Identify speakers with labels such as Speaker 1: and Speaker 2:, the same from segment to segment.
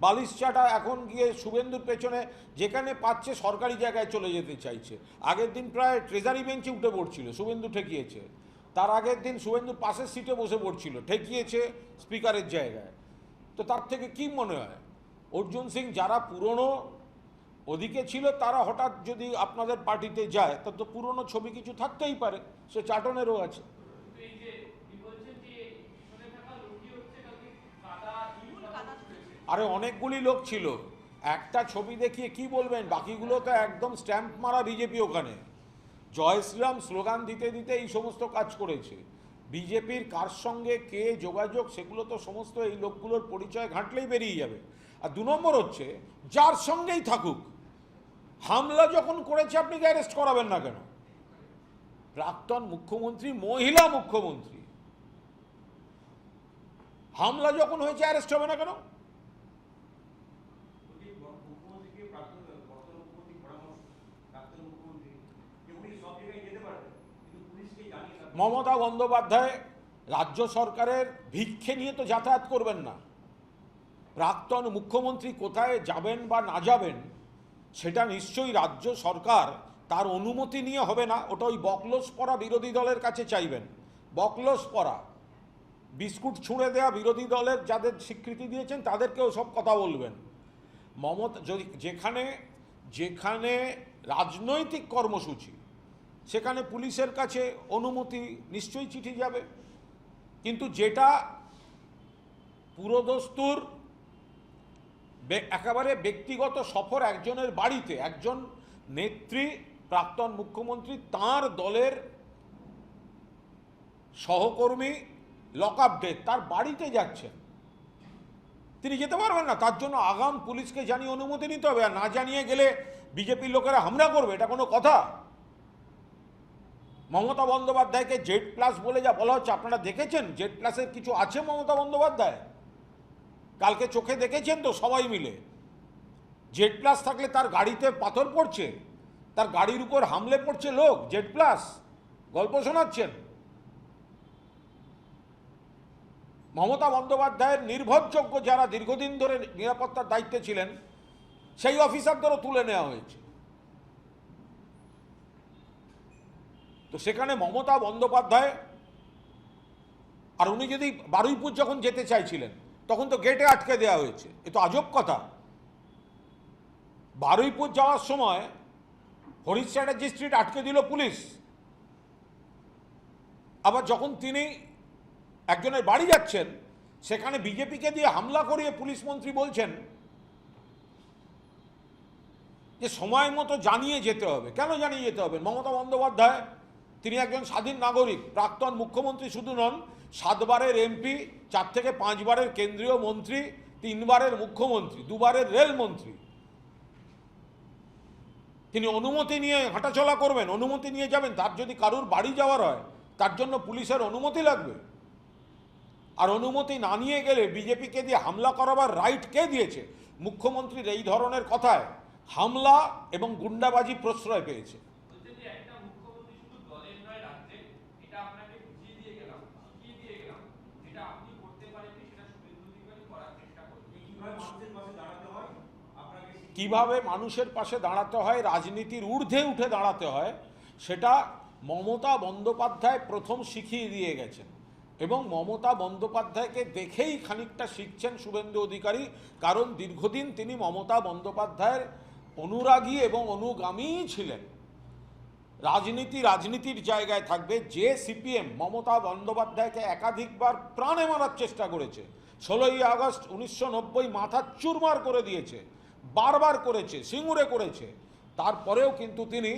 Speaker 1: বালিশচাটা এখন গিয়ে শুভেন্দুর পেছনে যেখানে পাচ্ছে সরকারি জায়গায় চলে যেতে চাইছে। আগের দিন প্রায় ট্রেজারি বেঞ্চে উঠে পড়ছিল, শুভেন্দু ঠেকিয়েছে। তার আগের দিন শুভেন্দুর পাশের সিটে বসে পড়ছিল, ঠেকিয়েছে স্পিকারের জায়গায়। তো তার থেকে কি মনে হয় অর্জুন সিং যারা পুরনো ওদিকে ছিল তারা হঠাৎ যদি আপনাদের পার্টিতে যায় তা তো পুরনো ছবি কিছু থাকতেই পারে, সে চাটনেরও আছে। আরে অনেকগুলি লোক ছিল, একটা ছবি দেখিয়ে কি বলবেন, বাকিগুলো তো একদম স্ট্যাম্প মারা বিজেপি। ওখানে জয় শ্রীরাম স্লোগান দিতে দিতে এই সমস্ত কাজ করেছে। বিজেপির কার সঙ্গে কে যোগাযোগ সেগুলো তো সমস্ত এই লোকগুলোর পরিচয় ঘাঁটলেই বেরিয়ে যাবে। আর দু নম্বর হচ্ছে, যার সঙ্গেই থাকুক, হামলা যখন করেছে আপনি অ্যারেস্ট করাবেন না কেন? প্রাক্তন মুখ্যমন্ত্রী, মহিলা মুখ্যমন্ত্রী, হামলা যখন হয়েছে অ্যারেস্ট হবে না কেন? মমতা বন্দ্যোপাধ্যায় রাজ্য সরকারের ভিক্ষে নিয়ে তো যাতায়াত করবেন না। প্রাক্তন মুখ্যমন্ত্রী কোথায় যাবেন বা না যাবেন সেটা নিশ্চয়ই রাজ্য সরকার তার অনুমতি নিয়ে হবে না। ওটা ওই বকলস পরা বিরোধী দলের কাছে চাইবেন। বকলস পরা, বিস্কুট ছুঁড়ে দেওয়া বিরোধী দলের যাদের স্বীকৃতি দিয়েছেন তাদেরকেও সব কথা বলবেন। মমতা যেখানে যেখানে রাজনৈতিক কর্মসূচি সেখানে পুলিশের কাছে অনুমতি নিশ্চয়ই চিঠি যাবে, কিন্তু যেটা পুরোদস্তুর একেবারে ব্যক্তিগত সফর একজনের বাড়িতে, একজন নেত্রী প্রাক্তন মুখ্যমন্ত্রী তার দলের সহকর্মী লক আপ ডেথ, তার বাড়িতে যাচ্ছেন, তিনি যেতে পারবেন না। তার জন্য আগাম পুলিশকে জানিয়ে অনুমতি নিতে হবে। আর না জানিয়ে গেলে বিজেপির লোকেরা হামলা করবে, এটা কোনো কথা? মমতা বন্দ্যোপাধ্যায়কে জেড প্লাস বলে যা বলা হচ্ছে, আপনারা দেখেছেন জেড প্লাসের কিছু আছে মমতা বন্দ্যোপাধ্যায়? কালকে চোখে দেখেছেন তো সবাই মিলে। জেড প্লাস থাকলে তার গাড়িতে পাথর পড়ছে, তার গাড়ির উপর হামলে পড়ছে লোক, জেড প্লাস গল্প শোনাচ্ছেন। মমতা বন্দ্যোপাধ্যায়ের নির্ভরযোগ্য যারা দীর্ঘদিন ধরে নিরাপত্তার দায়িত্বে ছিলেন সেই অফিসারদেরও তুলে নেওয়া হয়েছে। তো সেখানে মমতা বন্দ্যোপাধ্যায়, আর উনি যদি বারুইপুর যখন যেতে চাইছিলেন তখন তো গেটে আটকে দেওয়া হয়েছে, এ তো আজব কথা। বারুইপুর যাওয়ার সময় হরিশ চ্যাটার্জি স্ট্রিট আটকে দিল পুলিশ, আবার যখন তিনি একজনের বাড়ি যাচ্ছেন সেখানে বিজেপিকে দিয়ে হামলা করিয়ে পুলিশ মন্ত্রী বলছেন যে সময় মতো জানিয়ে যেতে হবে। কেন জানিয়ে যেতে হবে? মমতা বন্দ্যোপাধ্যায় তিনি একজন স্বাধীন নাগরিক, প্রাক্তন মুখ্যমন্ত্রী শুধু নন, 7 বারের এমপি, 4 থেকে 5 বারের কেন্দ্রীয় মন্ত্রী, 3 বারের মুখ্যমন্ত্রী, 2 বারের রেলমন্ত্রী। তিনি অনুমতি নিয়ে হাঁটাচলা করবেন, অনুমতি নিয়ে যাবেন। তার যদি কারুর বাড়ি যাওয়ার হয় তার জন্য পুলিশের অনুমতি লাগবে। আর অনুমতি না নিয়ে গেলে বিজেপিকে দিয়ে হামলা করাবার রাইট কে দিয়েছে? মুখ্যমন্ত্রীর এই ধরনের কথায় হামলা এবং গুন্ডাবাজি প্রশ্রয় পেয়েছে। কিভাবে মানুষের পাশে দাঁড়াতে হয়, রাজনীতির ঊর্ধ্বে উঠে দাঁড়াতে হয়, সেটা মমতা বন্দ্যোপাধ্যায় প্রথম শিখিয়ে দিয়ে গেছেন। এবং মমতা বন্দ্যোপাধ্যায়কে দেখেই খানিকটা শিখছেন শুভেন্দু অধিকারী, কারণ দীর্ঘদিন তিনি মমতা বন্দ্যোপাধ্যায়ের অনুরাগী এবং অনুগামী ছিলেন। রাজনীতির জায়গায় থাকবে। যে সিপিএম মমতা বন্দ্যোপাধ্যায়কে একাধিকবার প্রাণে মারার চেষ্টা করেছে, 16ই আগস্ট 1990 মাথা চুরমার করে দিয়েছে, বারবার করেছে, সিঙ্গুরে করেছে, তারপরেও কিন্তু তিনি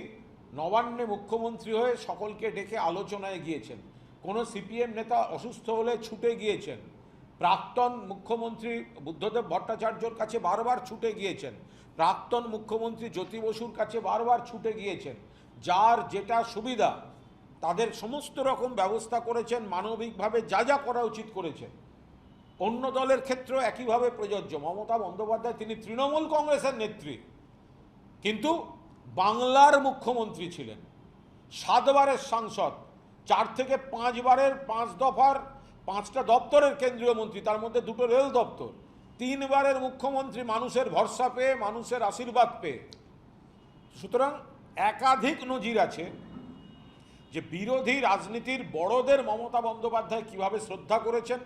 Speaker 1: নবান্নে মুখ্যমন্ত্রী হয়ে সকলকে ডেকে আলোচনায় গিয়েছেন। কোনো সিপিএম নেতা অসুস্থ হলে ছুটে গিয়েছেন, প্রাক্তন মুখ্যমন্ত্রী বুদ্ধদেব ভট্টাচার্যর কাছে বারবার ছুটে গিয়েছেন, প্রাক্তন মুখ্যমন্ত্রী জ্যোতি বসুর কাছে বারবার ছুটে গিয়েছেন। যার যেটা সুবিধা তাদের সমস্ত রকম ব্যবস্থা করেছেন, মানবিকভাবে যা যা করা উচিত করেছেন। অন্য দলের ক্ষেত্রেও একইভাবে প্রযোজ্য। মমতা বন্দ্যোপাধ্যায় তিনি তৃণমূল কংগ্রেসের নেত্রী, কিন্তু বাংলার মুখ্যমন্ত্রী ছিলেন, 7 বারের সাংসদ, 4 থেকে 5 বারের 5 দফার 5টা দপ্তরের কেন্দ্রীয় মন্ত্রী, তার মধ্যে 2টো রেল দপ্তর, তিনবারের মুখ্যমন্ত্রী, মানুষের ভরসা পেয়ে, মানুষের আশীর্বাদ পেয়ে। সুতরাং একাধিক নজির আছে যে বিরোধী রাজনীতির বড়দের মমতা বন্দ্যোপাধ্যায় কিভাবে শ্রদ্ধা করেছেন,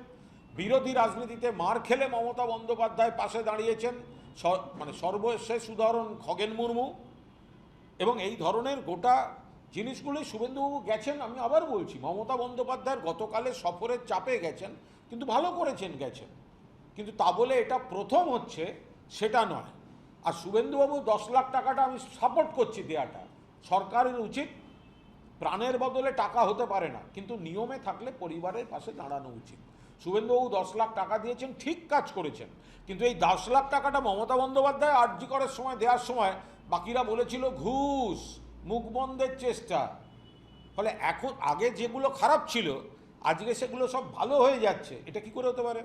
Speaker 1: বিরোধী রাজনীতিতে মার খেলে মমতা বন্দ্যোপাধ্যায় পাশে দাঁড়িয়েছেন, মানে সর্বশেষ উদাহরণ খগেন মুর্মু। এবং এই ধরনের গোটা জিনিসগুলোই শুভেন্দুবাবু গেছেন। আমি আবার বলছি, মমতা বন্দ্যোপাধ্যায়ের গতকালের সফরের চাপে গেছেন, কিন্তু ভালো করেছেন গেছেন, কিন্তু তা বলে এটা প্রথম হচ্ছে সেটা নয়। আর শুভেন্দুবাবু 10 লাখ টাকাটা আমি সাপোর্ট করছি, দেওয়াটা সরকারের উচিত। প্রাণের বদলে টাকা হতে পারে না, কিন্তু নিয়মে থাকলে পরিবারের পাশে দাঁড়ানো উচিত। শুভেন্দুবাবু 10 লাখ টাকা দিয়েছেন, ঠিক কাজ করেছেন, কিন্তু এই 10 লাখ টাকাটা মমতা বন্দ্যোপাধ্যায় আরজি করার সময় দেওয়ার সময় বাকিরা বলেছিল ঘুষ, মুখ বন্ধের চেষ্টা। ফলে এখন আগে যেগুলো খারাপ ছিল আজকে সেগুলো সব ভালো হয়ে যাচ্ছে। এটা কি করে হতে পারে?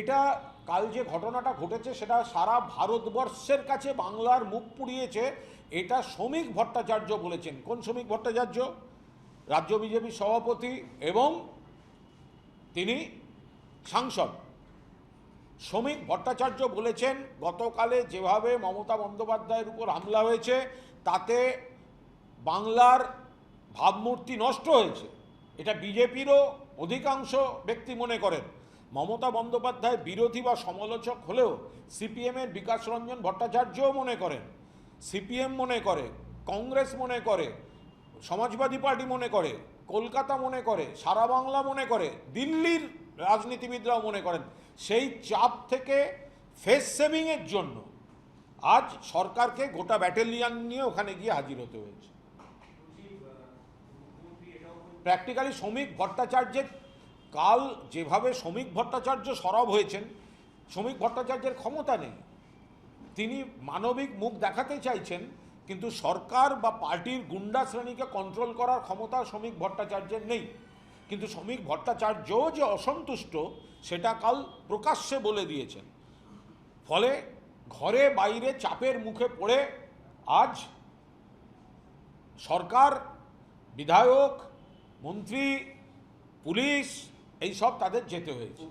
Speaker 1: এটা কাল যে ঘটনাটা ঘটেছে সেটা সারা ভারতবর্ষের কাছে বাংলার মুখ পুড়িয়েছে। এটা শ্রমিক ভট্টাচার্য বলেছেন। কোন শ্রমিক ভট্টাচার্য? রাজ্য বিজেপি সভাপতি এবং তিনি সাংসদ। শ্রমিক ভট্টাচার্য বলেছেন গতকালে যেভাবে মমতা বন্দ্যোপাধ্যায়ের উপর হামলা হয়েছে তাতে বাংলার ভাবমূর্তি নষ্ট হয়েছে। এটা বিজেপিরও অধিকাংশ ব্যক্তি মনে করেন। মমতা বন্দ্যোপাধ্যায় বিরোধী বা সমালোচক হলেও সিপিএমের বিকাশ রঞ্জন ভট্টাচার্যও মনে করেন, সিপিএম মনে করে, কংগ্রেস মনে করে, সমাজবাদী পার্টি মনে করে, কলকাতা মনে করে, সারা বাংলা মনে করে, দিল্লির রাজনীতিবিদরাও মনে করেন সেই চাপ থেকে ফেস সেভিংয়ের জন্য আজ সরকারকে গোটা ব্যাটালিয়ান নিয়ে ওখানে গিয়ে হাজির হতে হয়েছে। প্র্যাকটিক্যালি শ্রমিক ভট্টাচার্যের কাল যেভাবে শ্রমিক ভট্টাচার্য সরব হয়েছেন, শ্রমিক ভট্টাচার্যের ক্ষমতা নেই। তিনি মানবিক মুখ দেখাতে চাইছেন, কিন্তু সরকার বা পার্টির গুন্ডা শ্রেণীকে কন্ট্রোল করার ক্ষমতা শ্রমিক ভট্টাচার্যের নেই। কিন্তু শ্রমিক ভট্টাচার্য যে অসন্তুষ্ট সেটা কাল প্রকাশ্যে বলে দিয়েছেন। ফলে ঘরে বাইরে চাপের মুখে পড়ে আজ সরকার, বিধায়ক, মন্ত্রী, পুলিশ এই সব তাদের যেতে হয়েছে।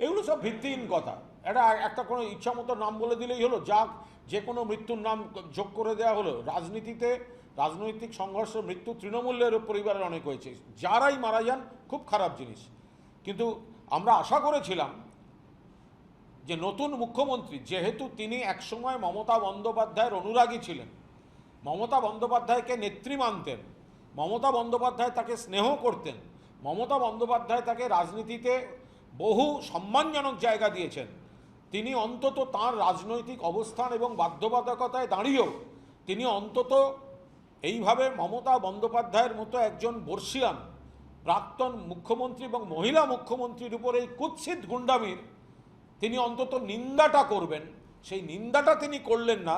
Speaker 1: এগুলো সব ভিত্তিহীন কথা। এটা একটা কোনো ইচ্ছা মতো নাম বলে দিলেই হলো, যাক যে কোনো মৃত্যুর নাম যোগ করে দেওয়া হলো। রাজনীতিতে রাজনৈতিক সংঘর্ষ, মৃত্যু তৃণমূলের পরিবারের অনেক হয়েছে, যারাই মারা যান খুব খারাপ জিনিস। কিন্তু আমরা আশা করেছিলাম যে নতুন মুখ্যমন্ত্রী, যেহেতু তিনি একসময় মমতা বন্দ্যোপাধ্যায়ের অনুরাগী ছিলেন, মমতা বন্দ্যোপাধ্যায়কে নেত্রী মানতেন, মমতা বন্দ্যোপাধ্যায় তাকে স্নেহ করতেন, মমতা বন্দ্যোপাধ্যায় তাকে রাজনীতিতে বহু সম্মানজনক জায়গা দিয়েছেন, তিনি অন্তত তাঁর রাজনৈতিক অবস্থান এবং বাধ্যবাধকতায় দাঁড়িয়েও তিনি অন্তত এইভাবে মমতা বন্দ্যোপাধ্যায়ের মতো একজন বর্ষিয়ান প্রাক্তন মুখ্যমন্ত্রী এবং মহিলা মুখ্যমন্ত্রীর উপর এই কুৎসিত গুন্ডামির তিনি অন্তত নিন্দাটা করবেন, সেই নিন্দাটা তিনি করলেন না।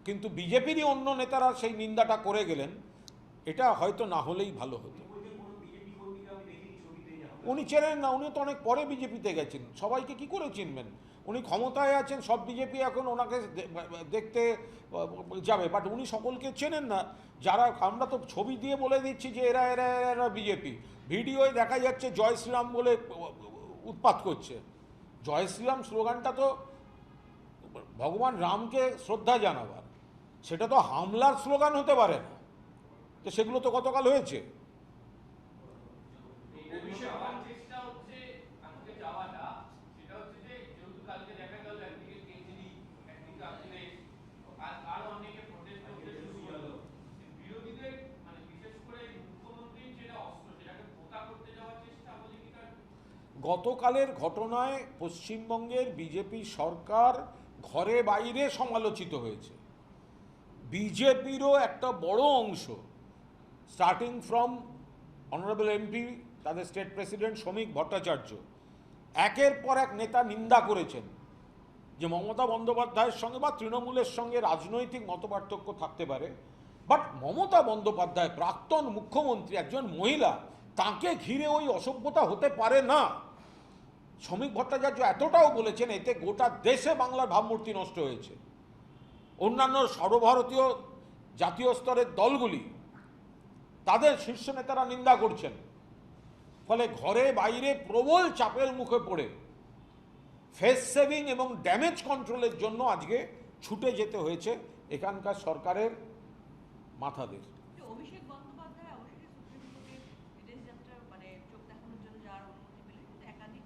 Speaker 1: কিন্তু বিজেপিরই অন্য নেতারা সেই নিন্দাটা করে গেলেন। এটা হয়তো না হলেই ভালো হতো। উনি চেনেন না, উনি তো অনেক পরে বিজেপিতে গেছেন, সবাইকে কি করে চিনবেন? উনি ক্ষমতায় আছেন, সব বিজেপি এখন ওনাকে দেখতে যাবে, বাট উনি সকলকে চেনেন না। যারা আমরা তো ছবি দিয়ে বলে দিচ্ছি যে এরা এরা এরা বিজেপি, ভিডিওয় দেখা যাচ্ছে জয় শ্রীরাম বলে উৎপাত করছে। জয় শ্রীরাম স্লোগানটা তো ভগবান রামকে শ্রদ্ধা জানাবার, সেটা তো হামলার স্লোগান হতে পারে না। তো সেগুলো তো গতকাল হয়েছে। গতকালের ঘটনায় পশ্চিমবঙ্গের বিজেপি সরকার ঘরে বাইরে সমালোচিত হয়েছে। বিজেপিরও একটা বড় অংশ, স্টার্টিং ফ্রম অনারেবল এমপি, তাদের স্টেট প্রেসিডেন্ট শ্রমিক ভট্টাচার্য, একের পর এক নেতা নিন্দা করেছেন যে মমতা বন্দ্যোপাধ্যায়ের সঙ্গে বা তৃণমূলের সঙ্গে রাজনৈতিক মতপার্থক্য থাকতে পারে, বাট মমতা বন্দ্যোপাধ্যায় প্রাক্তন মুখ্যমন্ত্রী, একজন মহিলা, তাকে ঘিরে ওই অসভ্যতা হতে পারে না। শ্রমিক ভট্টাচার্য এতটাও বলেছেন এতে গোটা দেশে বাংলার ভাবমূর্তি নষ্ট হয়েছে। অন্যান্য সর্বভারতীয় জাতীয় স্তরের দলগুলি তাদের শীর্ষ নেতারা নিন্দা করছেন। ফলে ঘরে বাইরে প্রবল চাপের মুখে পড়ে ফেস সেভিং এবং ড্যামেজ কন্ট্রোলের জন্য আজকে ছুটে যেতে হয়েছে এখানকার সরকারের মাথাদের।
Speaker 2: অভিষেক বন্দ্যোপাধ্যায় অবশ্যই সুপ্রিম কোর্টে বিদেশ যাত্রা মানে চোখ দেখানোর জন্য যাওয়ার অনুমতি পেলেন, কিন্তু একাধিক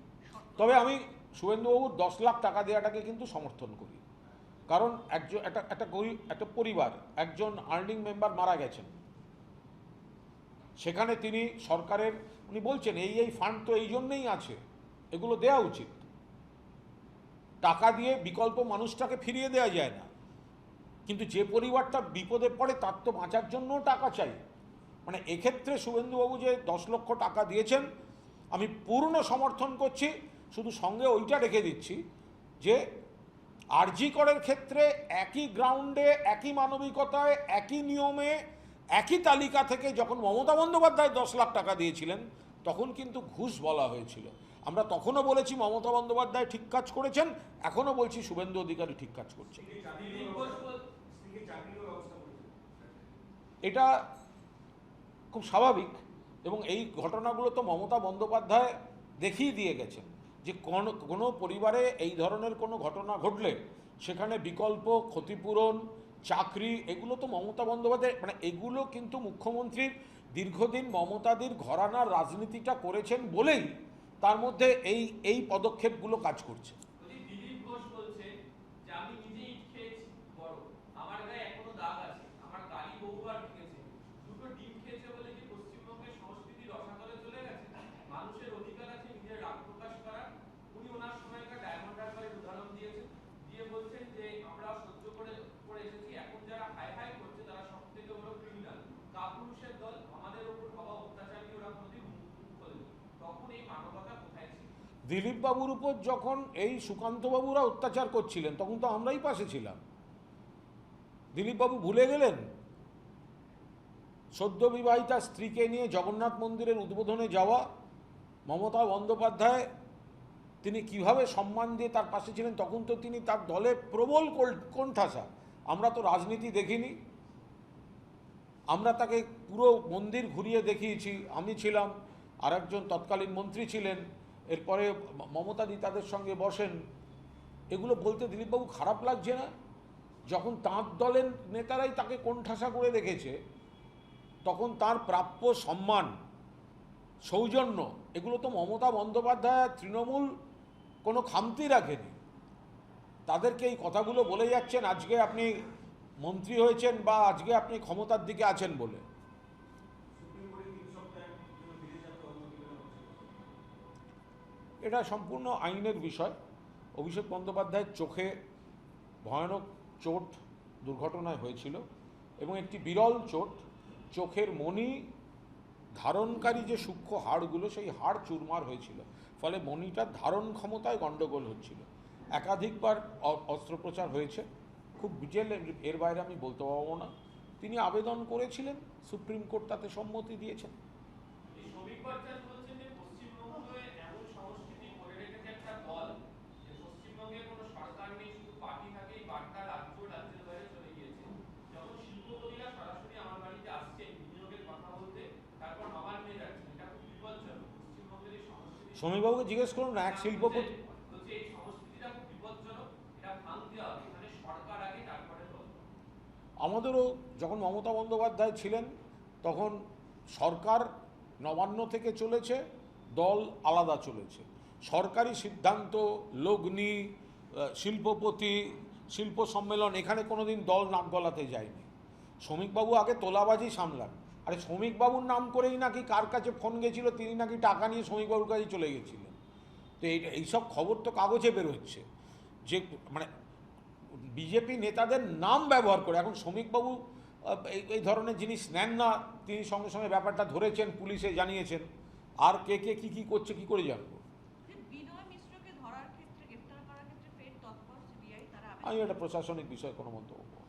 Speaker 1: তবে আমি শুভেন্দুবাবুর 10 লাখ টাকা দেওয়াটাকে কিন্তু সমর্থন করি। কারণ একজন একটা পরিবার, একজন আর্নিং মেম্বার মারা গেছেন, সেখানে তিনি সরকারের উনি বলছেন এই ফান্ড তো এই জন্যেই আছে, এগুলো দেওয়া উচিত। টাকা দিয়ে বিকল্প মানুষটাকে ফিরিয়ে দেওয়া যায় না, কিন্তু যে পরিবারটা বিপদে পড়ে তার তো বাঁচার জন্যও টাকা চাই। মানে এক্ষেত্রে শুভেন্দুবাবু যে 10 লক্ষ টাকা দিয়েছেন আমি পূর্ণ সমর্থন করছি। শুধু সঙ্গে ওইটা রেখে দিচ্ছি যে আরজি করের ক্ষেত্রে একই গ্রাউন্ডে, একই মানবিকতায়, একই নিয়মে, একই তালিকা থেকে যখন মমতা বন্দ্যোপাধ্যায় 10 লাখ টাকা দিয়েছিলেন তখন কিন্তু ঘুষ বলা হয়েছিল। আমরা তখনও বলেছি মমতা বন্দ্যোপাধ্যায় ঠিক কাজ করেছেন, এখনও বলছি শুভেন্দু অধিকারী ঠিক কাজ করছেন। এটা খুব স্বাভাবিক এবং এই ঘটনাগুলো তো মমতা বন্দ্যোপাধ্যায় দেখিয়ে দিয়ে গেছেন যে কোনো পরিবারে এই ধরনের কোনো ঘটনা ঘটলে সেখানে বিকল্প ক্ষতিপূরণ, চাকরি, এগুলো তো মমতা বন্দ্যোপাধ্যায় মানে এগুলো কিন্তু মুখ্যমন্ত্রীর দীর্ঘদিন মমতাদির ঘরানার রাজনীতিটা করেছেন বলেই তার মধ্যে এই পদক্ষেপগুলো কাজ করছে। দিলীপ বাবুর উপর যখন এই সুকান্তবাবুরা অত্যাচার করছিলেন তখন তো আমরাই পাশে ছিলাম। দিলীপ বাবু ভুলে গেলেন? সদ্য বিবাহিতা স্ত্রীকে নিয়ে জগন্নাথ মন্দিরের উদ্বোধনে যাওয়া মমতা বন্দ্যোপাধ্যায় তিনি কিভাবে সম্মান দিয়ে তার পাশে ছিলেন, তখন তো তিনি তার দলে প্রবল কোণঠাসা। আমরা তো রাজনীতি দেখিনি, আমরা তাকে পুরো মন্দির ঘুরিয়ে দেখিয়েছি। আমি ছিলাম, আর একজন তৎকালীন মন্ত্রী ছিলেন, এরপরে মমতাদি তাদের সঙ্গে বসেন। এগুলো বলতে দিলীপবাবু খারাপ লাগছে না? যখন তাঁর দলের নেতারাই তাকে কোণঠাসা করে রেখেছে তখন তার প্রাপ্য সম্মান, সৌজন্য, এগুলো তো মমতা বন্দ্যোপাধ্যায় তৃণমূল কোনো খামতি রাখেনি। তাদেরকে এই কথাগুলো বলে যাচ্ছেন আজকে আপনি মন্ত্রী হয়েছেন বা আজকে আপনি ক্ষমতার দিকে আছেন বলে। এটা সম্পূর্ণ আইনের বিষয়। অভিষেক বন্দ্যোপাধ্যায়ের চোখে ভয়ানক চোট দুর্ঘটনায় হয়েছিল এবং একটি বিরল চোট, চোখের মণি ধারণকারী যে সূক্ষ্ম হাড়গুলো সেই হাড় চুরমার হয়েছিল, ফলে মণিটার ধারণ ক্ষমতায় গণ্ডগোল হচ্ছিল। একাধিকবার অস্ত্রোপচার হয়েছে, খুব ডিটেল এর বাইরে আমি বলতে পারবো না। তিনি আবেদন করেছিলেন, সুপ্রিম কোর্ট তাতে সম্মতি দিয়েছেন। শ্রমিকবাবুকে জিজ্ঞেস করুন না, এক শিল্পপতি আমাদেরও যখন মমতা বন্দ্যোপাধ্যায় ছিলেন তখন সরকার নবান্ন থেকে চলেছে, দল আলাদা চলেছে। সরকারি সিদ্ধান্ত, লগ্নি, শিল্পপতি, শিল্প সম্মেলন, এখানে কোনোদিন দল নাক গলাতে যায়নি। শ্রমিকবাবু আগে তোলাবাজি সামলান। আরে শ্রমিকবাবুর নাম করেই নাকি কার কাছে ফোন গেছিল, তিনি নাকি টাকা নিয়ে শ্রমিকবাবুর কাছে চলে গেছিলেন। তো এইসব খবর তো কাগজে বেরোচ্ছে যে মানে বিজেপি নেতাদের নাম ব্যবহার করে। এখন শ্রমিকবাবু এই ধরনের জিনিস নেন না, তিনি সঙ্গে সঙ্গে ব্যাপারটা ধরেছেন, পুলিশে জানিয়েছেন। আর কে কে কী কী করছে কী করে জানবো? আমি এটা প্রশাসনিক বিষয়ে কোনো মন্তব্য করব।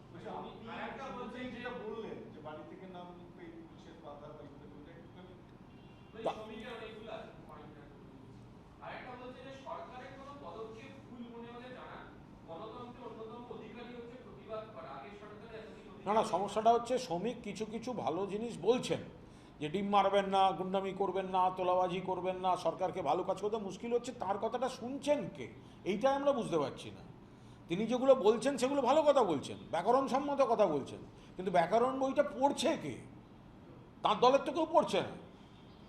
Speaker 1: না না, সমস্যাটা হচ্ছে শ্রমিক কিছু কিছু ভালো জিনিস বলছেন, যে ডিম মারবেন না, গুন্ডামি করবেন না, তোলাবাজি করবেন না, সরকারকে ভালো কাজ করতে। মুশকিল হচ্ছে তার কথাটা শুনছেন কে, এইটাই আমরা বুঝতে পারছি না। তিনি যেগুলো বলছেন সেগুলো ভালো কথা বলছেন, ব্যাকরণসম্মত কথা বলছেন, কিন্তু ব্যাকরণ বইটা পড়ছে কে? তার দলের তো কেউ পড়ছে না।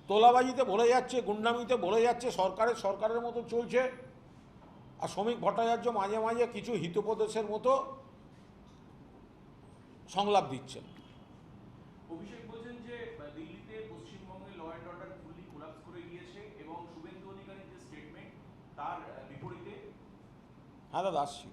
Speaker 1: তোলাবাজিতে ভরে যাচ্ছে, গুন্ডামিতে ভরে যাচ্ছে, সরকারের মতো চলছে। আর শ্রমিক ভট্টাচার্য মাঝে মাঝে কিছু হিতোপদেশের মতো সংলাপ দিচ্ছেন।
Speaker 3: অভিষেক বলছেন যে দিল্লিতে পশ্চিমবঙ্গে law and order fully collapse করে গিয়েছে এবং শুভেন্দু অধিকারীর যে স্টেটমেন্ট তার বিপরীতে।
Speaker 1: হ্যাঁ দাদা, আসছি।